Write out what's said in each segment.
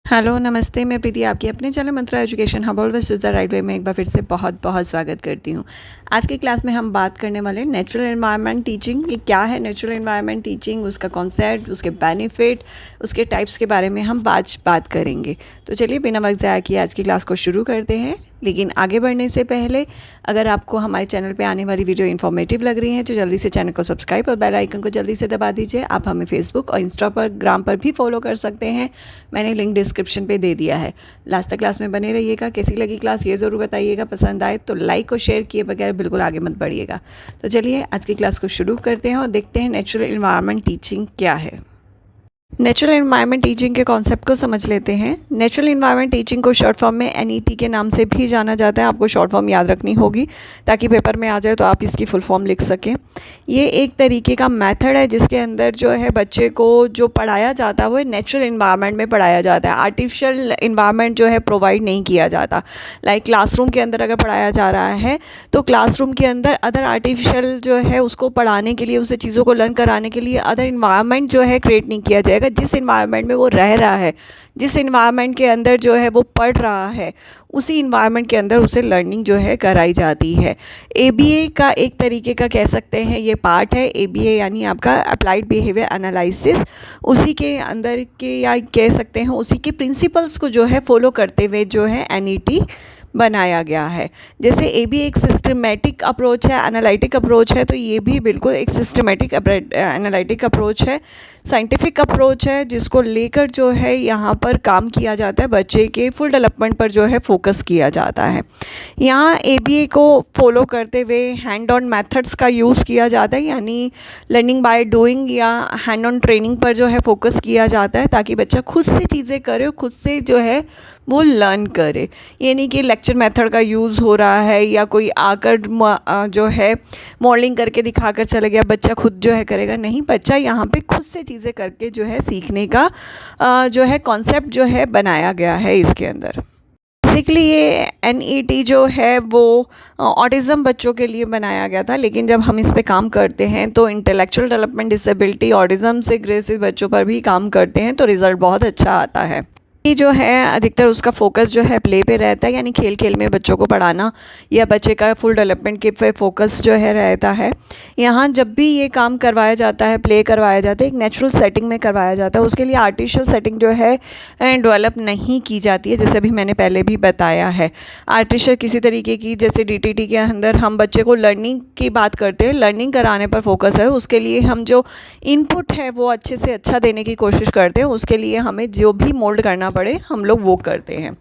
Hello नमस्ते, मैं प्रीति आपकी अपने channel Mantra education hub always is the right way में एक बार फिर से बहुत बहुत स्वागत करती हूँ। आज की क्लास में हम बात करने वाले नेचुरल एनवायरनमेंट टीचिंग। ये क्या है नेचुरल एनवायरनमेंट टीचिंग, उसका कॉन्सेप्ट, उसके बेनिफिट, उसके टाइप्स के बारे में हम आज बात करेंगे। तो चलिए बिना वक्त ज़ाया किए आज की क्लास को शुरू करते हैं। लेकिन आगे बढ़ने से पहले अगर आपको हमारे चैनल पे आने वाली वीडियो इन्फॉर्मेटिव लग रही है तो जल्दी से चैनल को सब्सक्राइब और बेल आइकन को जल्दी से दबा दीजिए। आप हमें फेसबुक और इंस्टाग्राम पर भी फॉलो कर सकते हैं, मैंने लिंक डिस्क्रिप्शन पे दे दिया है। लास्ट तक क्लास में बने रहिएगा। कैसी लगी क्लास ये ज़रूर बताइएगा, पसंद आए तो लाइक और शेयर किए बगैर बिल्कुल आगे मत बढ़िएगा। तो चलिए आज की क्लास को शुरू करते हैं और देखते हैं नेचुरल एनवायरनमेंट टीचिंग क्या है। नेचुरल एनवायरनमेंट टीचिंग के कॉन्सेप्ट को समझ लेते हैं। नेचुरल एनवायरनमेंट टीचिंग को शॉर्ट फॉर्म में NET के नाम से भी जाना जाता है। आपको शॉर्ट फॉर्म याद रखनी होगी ताकि पेपर में आ जाए तो आप इसकी फुल फॉर्म लिख सकें। ये एक तरीके का मेथड है जिसके अंदर जो है बच्चे को जो पढ़ाया जाता है वो नेचुरल एनवायरनमेंट में पढ़ाया जाता है। आर्टिफिशियल एनवायरनमेंट जो है प्रोवाइड नहीं किया जाता। लाइक क्लासरूम के अंदर अगर पढ़ाया जा रहा है तो क्लासरूम के अंदर अदर आर्टिफिशियल जो है उसको पढ़ाने के लिए, उसे चीज़ों को लर्न कराने के लिए अदर एनवायरनमेंट जो है क्रिएट नहीं किया जाएगा। जिस इन्वायरमेंट में वो रह रहा है, जिस इन्वायरमेंट के अंदर जो है वो पढ़ रहा है, उसी इन्वायरमेंट के अंदर उसे लर्निंग जो है कराई जाती है। ABA का एक तरीके का कह सकते हैं ये पार्ट है। ABA यानी आपका अप्लाइड बिहेवियर एनालिसिस, उसी के अंदर के या कह सकते हैं उसी के प्रिंसिपल्स को जो है फॉलो करते हुए जो है NET बनाया गया है। जैसे ABA एक सिस्टमेटिक अप्रोच है, एनालिटिक अप्रोच है, तो ये भी बिल्कुल एक सिस्टमेटिक एनालिटिक अप्रोच है, साइंटिफिक अप्रोच है, जिसको लेकर जो है यहाँ पर काम किया जाता है। बच्चे के फुल डेवलपमेंट पर जो है फोकस किया जाता है। यहाँ ABA को फॉलो करते हुए हैंड ऑन मेथड्स का यूज़ किया जाता है, यानी लर्निंग बाय डूइंग या हैंड ऑन ट्रेनिंग पर जो है फोकस किया जाता है ताकि बच्चा खुद से चीज़ें करे, खुद से जो है वो लर्न करे। ये नहीं कि लेक्चर मेथड का यूज़ हो रहा है या कोई आकर जो है मॉडलिंग करके दिखाकर चले गया, बच्चा खुद जो है करेगा। नहीं, बच्चा यहाँ पे खुद से चीज़ें करके जो है सीखने का जो है कॉन्सेप्ट जो है बनाया गया है इसके अंदर। बेसिकली ये NET जो है वो ऑटिज़म बच्चों के लिए बनाया गया था, लेकिन जब हम इस पे काम करते हैं तो इंटेलेक्चुअल डेवलपमेंट डिसेबिलिटी ऑटिज़म से ग्रसित बच्चों पर भी काम करते हैं तो रिज़ल्ट बहुत अच्छा आता है। ये जो है अधिकतर उसका फोकस जो है प्ले पे रहता है, यानी खेल खेल में बच्चों को पढ़ाना या बच्चे का फुल डेवलपमेंट के पे फोकस जो है रहता है। यहाँ जब भी ये काम करवाया जाता है, प्ले करवाया जाता है, एक नेचुरल सेटिंग में करवाया जाता है। उसके लिए आर्टिफिशियल सेटिंग जो है डेवलप नहीं की जाती है, जैसे अभी मैंने पहले भी बताया है। आर्टिफिशियल किसी तरीके की, जैसे DTT के अंदर हम बच्चे को लर्निंग की बात करते हैं, लर्निंग कराने पर फोकस है, उसके लिए हम जो इनपुट है वो अच्छे से अच्छा देने की कोशिश करते हैं। उसके लिए हमें जो भी मोल्ड करना पड़े हम लोग वो करते हैं।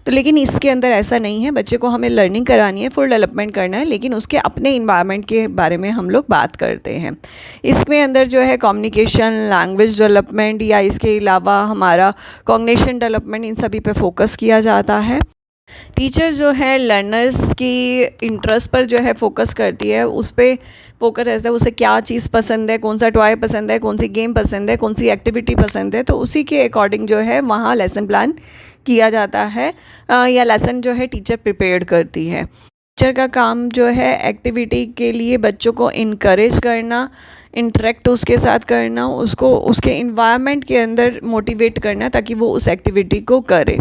तो लेकिन इसके अंदर ऐसा नहीं है, बच्चे को हमें लर्निंग करानी है, फुल डेवलपमेंट करना है, लेकिन उसके अपने इन्वायरमेंट के बारे में हम लोग बात करते हैं। इसमें अंदर जो है कम्युनिकेशन, लैंग्वेज डेवलपमेंट या इसके अलावा हमारा कॉग्निशन डेवलपमेंट, इन सभी पे फोकस किया जाता है। टीचर जो है लर्नर्स की इंटरेस्ट पर जो है फोकस करती है, उस पर फोकस रहता है, उसे क्या चीज़ पसंद है, कौन सा टॉय पसंद है, कौन सी गेम पसंद है, कौन सी एक्टिविटी पसंद है, तो उसी के अकॉर्डिंग जो है वहाँ लेसन प्लान किया जाता है या लेसन जो है टीचर प्रिपेयर करती है। टीचर का काम जो है एक्टिविटी के लिए बच्चों को इनकरेज करना, इंटरेक्ट उसके साथ करना, उसको उसके इन्वायरमेंट के अंदर मोटिवेट करना ताकि वो उस एक्टिविटी को करे।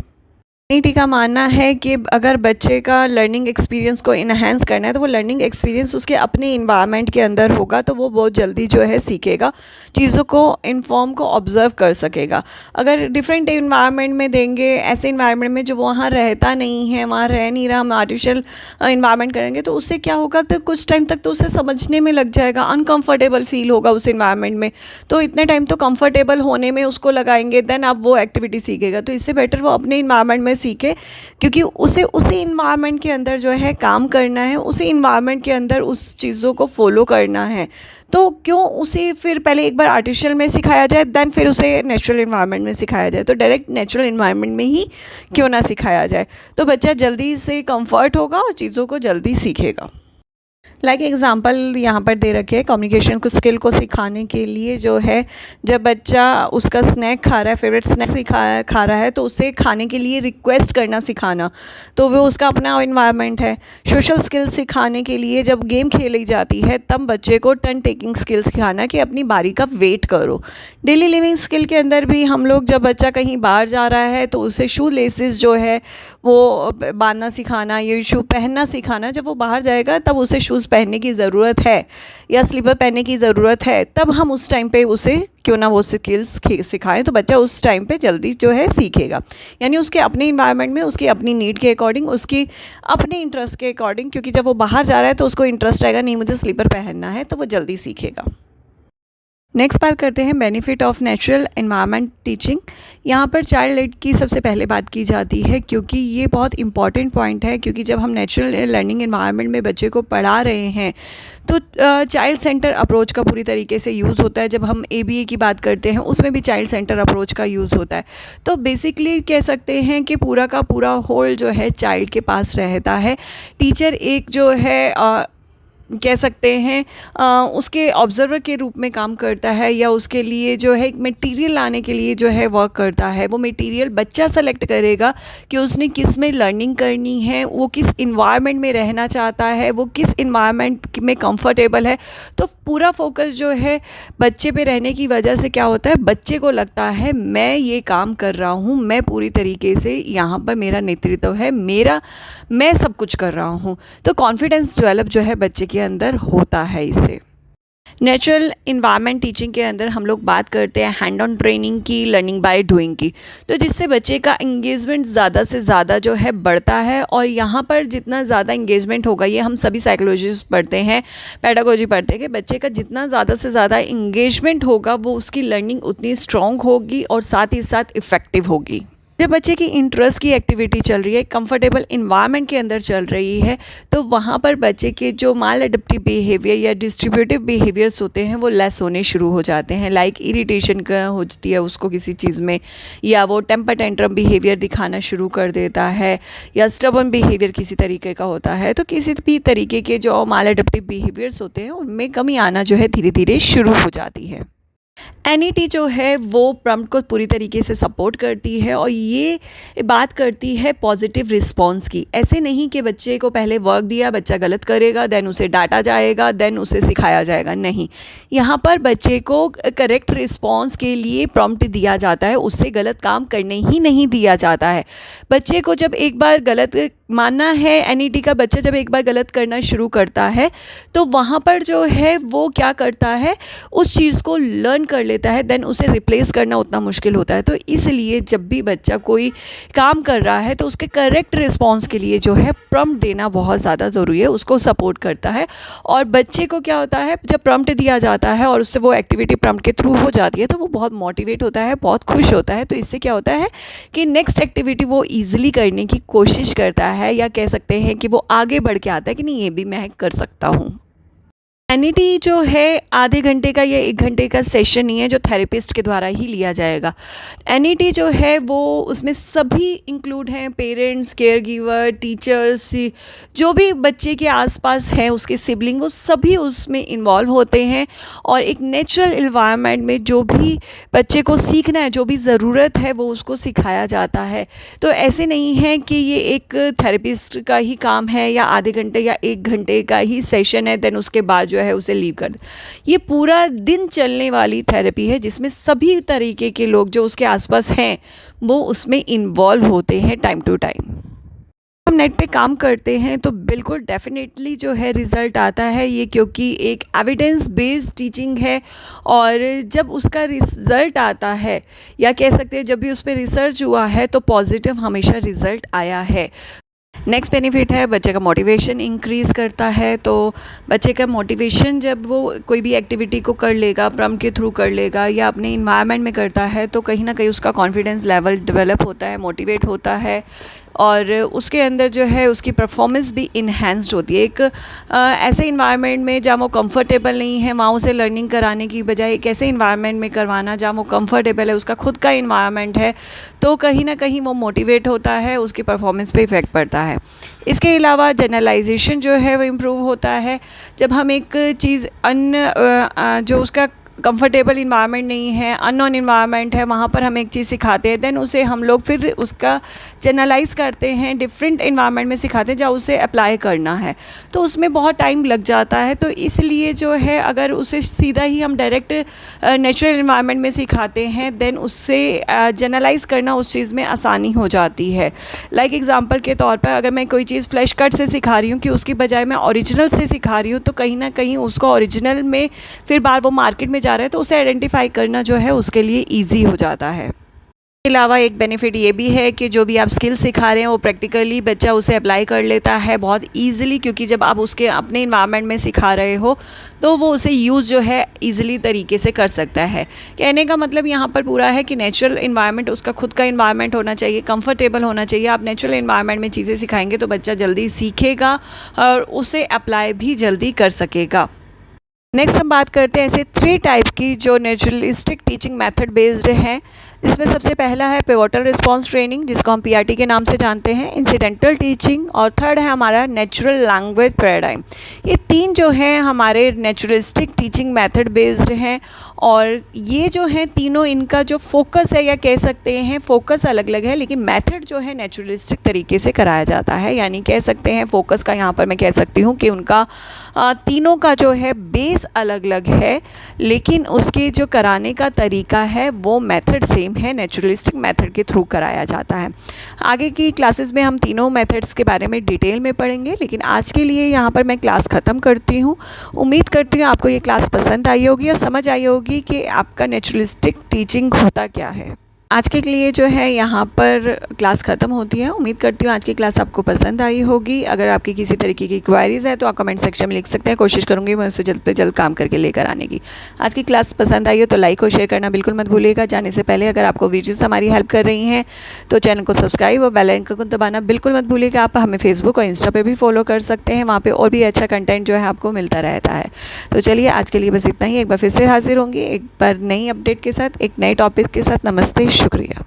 NET का मानना है कि अगर बच्चे का लर्निंग एक्सपीरियंस को इन्हेंस करना है तो वो लर्निंग एक्सपीरियंस उसके अपने इन्वायरमेंट के अंदर होगा तो वो बहुत जल्दी जो है सीखेगा, चीज़ों को इन्फॉर्म को ऑब्ज़र्व कर सकेगा। अगर डिफरेंट इन्वायरमेंट में देंगे, ऐसे इन्वायरमेंट में जो वहाँ रहता नहीं है, वहाँ रह नहीं रहा, हम आर्टिफिशियल इन्वायरमेंट करेंगे तो उससे क्या होगा, तो कुछ टाइम तक तो उसे समझने में लग जाएगा, अनकम्फर्टेबल फील होगा उस इन्वायरमेंट में। तो इतने टाइम तो कंफर्टेबल होने में उसको लगाएंगे, देन अब वो एक्टिविटी सीखेगा। तो इससे बेटर वो अपने इन्वायरमेंट में सीखे, क्योंकि उसे उसी इन्वायरमेंट के अंदर जो है काम करना है, उसी इन्वायरमेंट के अंदर उस चीज़ों को फॉलो करना है। तो क्यों उसे फिर पहले एक बार आर्टिफिशियल में सिखाया जाए, देन फिर उसे नेचुरल इन्वायरमेंट में सिखाया जाए, तो डायरेक्ट नेचुरल इन्वायरमेंट में ही क्यों ना सिखाया जाए, तो बच्चा जल्दी से कंफर्ट होगा और चीज़ों को जल्दी सीखेगा। लाइक एग्जांपल यहाँ पर दे रखे हैं, कम्युनिकेशन को स्किल को सिखाने के लिए जो है, जब बच्चा उसका स्नैक खा रहा है, फेवरेट स्नैक खा रहा है, तो उसे खाने के लिए रिक्वेस्ट करना सिखाना, तो वो उसका अपना इन्वायरमेंट है। सोशल स्किल्स सिखाने के लिए जब गेम खेली जाती है तब बच्चे को टर्न टेकिंग स्किल्स सिखाना कि अपनी बारी का वेट करो। डेली लिविंग स्किल के अंदर भी हम लोग, जब बच्चा कहीं बाहर जा रहा है तो उसे शू लेसेस जो है वो बांधना सिखाना, ये शू पहनना सिखाना। जब वो बाहर जाएगा तब उसे शूज़ पहनने की ज़रूरत है या स्लीपर पहनने की ज़रूरत है, तब हम उस टाइम पे उसे क्यों ना वो स्किल्स सिखाएं, तो बच्चा उस टाइम पे जल्दी जो है सीखेगा। यानी उसके अपने इन्वायरमेंट में, उसकी अपनी नीड के अकॉर्डिंग, उसकी अपने इंटरेस्ट के अकॉर्डिंग, क्योंकि जब वो बाहर जा रहा है तो उसको इंटरेस्ट आएगा, नहीं मुझे स्लीपर पहनना है, तो वो जल्दी सीखेगा। नेक्स्ट बात करते हैं benefit of natural environment teaching. यहाँ पर चाइल्ड लेड की सबसे पहले बात की जाती है, क्योंकि ये बहुत इंपॉर्टेंट पॉइंट है। क्योंकि जब हम नेचुरल लर्निंग एनवायरनमेंट में बच्चे को पढ़ा रहे हैं तो चाइल्ड सेंटर अप्रोच का पूरी तरीके से यूज़ होता है। जब हम ABA की बात करते हैं उसमें भी चाइल्ड सेंटर अप्रोच का यूज़ होता है। तो बेसिकली कह सकते हैं कि पूरा का पूरा होल जो है चाइल्ड के पास रहता है। टीचर एक जो है कह सकते हैं उसके ऑब्जर्वर के रूप में काम करता है, या उसके लिए जो है एक मटेरियल लाने के लिए जो है वर्क करता है। वो मटेरियल बच्चा सेलेक्ट करेगा कि उसने किस में लर्निंग करनी है, वो किस इन्वायरमेंट में रहना चाहता है, वो किस इन्वायरमेंट में कंफर्टेबल है। तो पूरा फोकस जो है बच्चे पे रहने की वजह से क्या होता है, बच्चे को लगता है मैं ये काम कर रहा हूँ, मैं पूरी तरीके से यहाँ पर मेरा नेतृत्व है, मैं सब कुछ कर रहा हूँ। तो कॉन्फिडेंस डेवलप जो है बच्चे के अंदर होता है इससे। नेचुरल इन्वायरमेंट टीचिंग के अंदर हम लोग बात करते हैं हैंड ऑन ट्रेनिंग की, लर्निंग बाय डूइंग की, तो जिससे बच्चे का इंगेजमेंट ज़्यादा से ज़्यादा जो है बढ़ता है। और यहाँ पर जितना ज़्यादा इंगेजमेंट होगा, ये हम सभी साइकोलॉजिस्ट पढ़ते हैं, पेडागोजी पढ़ते हैं, कि बच्चे का जितना ज़्यादा से ज़्यादा इंगेजमेंट होगा वो उसकी लर्निंग उतनी स्ट्रॉन्ग होगी और साथ ही साथ इफ़ेक्टिव होगी। जब बच्चे की इंटरेस्ट की एक्टिविटी चल रही है, कंफर्टेबल इन्वायरमेंट के अंदर चल रही है, तो वहाँ पर बच्चे के जो माल एडप्टिव बिहेवियर या डिस्ट्रीब्यूटिव बिहेवियर्स होते हैं वो लेस होने शुरू हो जाते हैं। लाइक इरिटेशन का हो जाती है उसको किसी चीज़ में, या वो टेम्पर टेंट्रम बिहेवियर दिखाना शुरू कर देता है, या स्टबर्न बिहेवियर किसी तरीके का होता है। तो किसी भी तरीके के जो माल एडप्टिव बिहेवियर्स होते हैं उनमें कमी आना जो है धीरे धीरे शुरू हो जाती है। NET जो है वो प्रॉम्प्ट को पूरी तरीके से सपोर्ट करती है और ये बात करती है पॉजिटिव रिस्पॉन्स की। ऐसे नहीं कि बच्चे को पहले वर्क दिया, बच्चा गलत करेगा, देन उसे डांटा जाएगा, देन उसे सिखाया जाएगा, नहीं। यहाँ पर बच्चे को करेक्ट रिस्पॉन्स के लिए प्रॉम्प्ट दिया जाता है, उससे गलत काम करने ही नहीं दिया जाता है। बच्चे को जब एक बार गलत मानना है, NET का बच्चा जब एक बार गलत करना शुरू करता है तो वहाँ पर जो है वो क्या करता है, उस चीज़ को लर्न कर लेता है, देन उसे रिप्लेस करना उतना मुश्किल होता है। तो इसलिए जब भी बच्चा कोई काम कर रहा है तो उसके करेक्ट रिस्पॉन्स के लिए जो है प्रॉम्प्ट देना बहुत ज़्यादा ज़रूरी है, उसको सपोर्ट करता है। और बच्चे को क्या होता है, जब प्रॉम्प्ट दिया जाता है और उससे वो एक्टिविटी प्रॉम्प्ट के थ्रू हो जाती है तो वो बहुत मोटिवेट होता है, बहुत खुश होता है। तो इससे क्या होता है कि नेक्स्ट एक्टिविटी वो ईजिली करने की कोशिश करता है, या कह सकते हैं कि वो आगे बढ़ के आता है कि नहीं ये भी मैं कर सकता हूँ। NET जो है आधे घंटे का या 1 घंटे का सेशन नहीं है जो थेरेपिस्ट के द्वारा ही लिया जाएगा। NET जो है वो उसमें सभी इंक्लूड हैं, पेरेंट्स, केयर गिवर, टीचर्स, जो भी बच्चे के आसपास हैं उसके सिबलिंग, वो सभी उसमें इन्वॉल्व होते हैं। और एक नेचुरल इन्वायरमेंट में जो भी बच्चे को सीखना है, जो भी ज़रूरत है वो उसको सिखाया जाता है। तो ऐसे नहीं है कि ये एक थेरेपिस्ट का ही काम है या आधे घंटे या 1 घंटे का ही सेशन है, देन उसके बाद जो है उसे लीव कर। ये पूरा दिन चलने वाली थेरेपी है जिसमें सभी तरीके के लोग जो उसके आसपास हैं वो उसमें इन्वॉल्व होते हैं टाइम टू टाइम। हम नेट पे काम करते हैं तो बिल्कुल डेफिनेटली जो है रिज़ल्ट आता है ये, क्योंकि एक एविडेंस बेस्ड टीचिंग है। और जब उसका रिज़ल्ट आता है, या कह सकते हैं जब भी उस पर रिसर्च हुआ है, तो पॉजिटिव हमेशा रिज़ल्ट आया है। नेक्स्ट बेनिफिट है बच्चे का मोटिवेशन इंक्रीज़ करता है। तो बच्चे का मोटिवेशन जब वो कोई भी एक्टिविटी को कर लेगा, प्रॉम्प्ट के थ्रू कर लेगा या अपने इन्वायरमेंट में करता है, तो कहीं ना कहीं उसका कॉन्फिडेंस लेवल डेवलप होता है, मोटिवेट होता है, और उसके अंदर जो है उसकी परफॉर्मेंस भी इन्हेंस्ड होती है। एक ऐसे इन्वायरमेंट में जहाँ वो कंफर्टेबल नहीं है, वहाँ उसे लर्निंग कराने की बजाय एक ऐसे इन्वायरमेंट में करवाना जहाँ वो कंफर्टेबल है, उसका खुद का इन्वायरमेंट है, तो कहीं ना कहीं वो मोटिवेट होता है, उसकी परफॉर्मेंस पे इफ़ेक्ट पड़ता है। है। इसके अलावा जनरलाइजेशन जो है वो इम्प्रूव होता है। जब हम एक चीज़ जो उसका कंफर्टेबल इन्वायरमेंट नहीं है, अननोन इन्वायरमेंट है, वहाँ पर हम एक चीज़ सिखाते हैं, देन उसे हम लोग फिर उसका जनरलाइज़ करते हैं, डिफरेंट इन्वायरमेंट में सिखाते हैं जहाँ उसे अप्लाई करना है, तो उसमें बहुत टाइम लग जाता है। तो इसलिए जो है अगर उसे सीधा ही हम डायरेक्ट नेचुरल इन्वायरमेंट में सिखाते हैं, देन उससे जनरलाइज़ करना उस चीज़ में आसानी हो जाती है। लाइक एग्जांपल के तौर पर अगर मैं कोई चीज़ फ्लैश कट से सिखा रही हूँ कि उसकी बजाय मैं ओरिजिनल से सिखा रही हूँ, तो कहीं ना कहीं उसको ओरिजिनल में फिर बार वो मार्केट में जा रहा है तो उसे आइडेंटिफाई करना जो है उसके लिए ईजी हो जाता है। इसके अलावा एक बेनिफिट ये भी है कि जो भी आप स्किल सिखा रहे हैं वो प्रैक्टिकली बच्चा उसे अप्लाई कर लेता है बहुत ईजिली, क्योंकि जब आप उसके अपने इन्वायरमेंट में सिखा रहे हो तो वो उसे यूज़ जो है ईजिली तरीके से कर सकता है। कहने का मतलब यहाँ पर पूरा है कि नेचुरल इन्वायरमेंट, उसका खुद का इन्वायरमेंट होना चाहिए, कंफर्टेबल होना चाहिए। आप नेचुरल इन्वायरमेंट में चीज़ें सिखाएंगे तो बच्चा जल्दी सीखेगा और उसे अप्लाई भी जल्दी कर सकेगा। नेक्स्ट हम बात करते हैं ऐसे 3 टाइप की जो नेचुरलिस्टिक टीचिंग मेथड बेस्ड है, जिसमें सबसे पहला है पिवोटल रिस्पांस ट्रेनिंग, जिसको हम पीआरटी के नाम से जानते हैं, इंसिडेंटल टीचिंग, और थर्ड है हमारा नेचुरल लैंग्वेज पैराडाइम। ये 3 जो हैं हमारे नेचुरलिस्टिक टीचिंग मेथड बेस्ड हैं, और ये जो हैं तीनों, इनका जो फोकस है या कह सकते हैं फोकस अलग अलग है, लेकिन मेथड जो है नेचुरलिस्टिक तरीके से कराया जाता है। यानी कह सकते हैं फोकस का यहाँ पर मैं कह सकती हूँ कि उनका तीनों का जो है बेस अलग अलग है, लेकिन उसके जो कराने का तरीका है वो मेथड सेम है, नेचुरलिस्टिक मेथड के थ्रू कराया जाता है। आगे की क्लासेस में हम तीनों मेथड्स के बारे में डिटेल में पढ़ेंगे, लेकिन आज के लिए यहाँ पर मैं क्लास ख़त्म करती हूँ। उम्मीद करती हूँ आपको ये क्लास पसंद आई होगी और समझ आई होगी कि आपका नेचुरलिस्टिक टीचिंग होता क्या है। आज के लिए जो है यहाँ पर क्लास ख़त्म होती है। उम्मीद करती हूँ आज की क्लास आपको पसंद आई होगी। अगर आपकी किसी तरीके की क्वायरीज़ है तो आप कमेंट सेक्शन में लिख सकते हैं, कोशिश करूँगी मैं उससे जल्द से जल्द काम करके लेकर आने की। आज की क्लास पसंद आई हो तो लाइक और शेयर करना बिल्कुल मत भूलिएगा। जाने से पहले अगर आपको वीडियोज़ हमारी हेल्प कर रही हैं तो चैनल को सब्सक्राइब और बेल आइकन को दबाना बिल्कुल मत भूलिएगा। आप हमें फेसबुक और इंस्टा पर भी फॉलो कर सकते हैं, वहाँ पर और भी अच्छा कंटेंट जो है आपको मिलता रहता है। तो चलिए आज के लिए बस इतना ही। एक बार फिर से हाजिर होंगी एक बार नई अपडेट के साथ, एक नए टॉपिक के साथ। नमस्ते, शुक्रिया।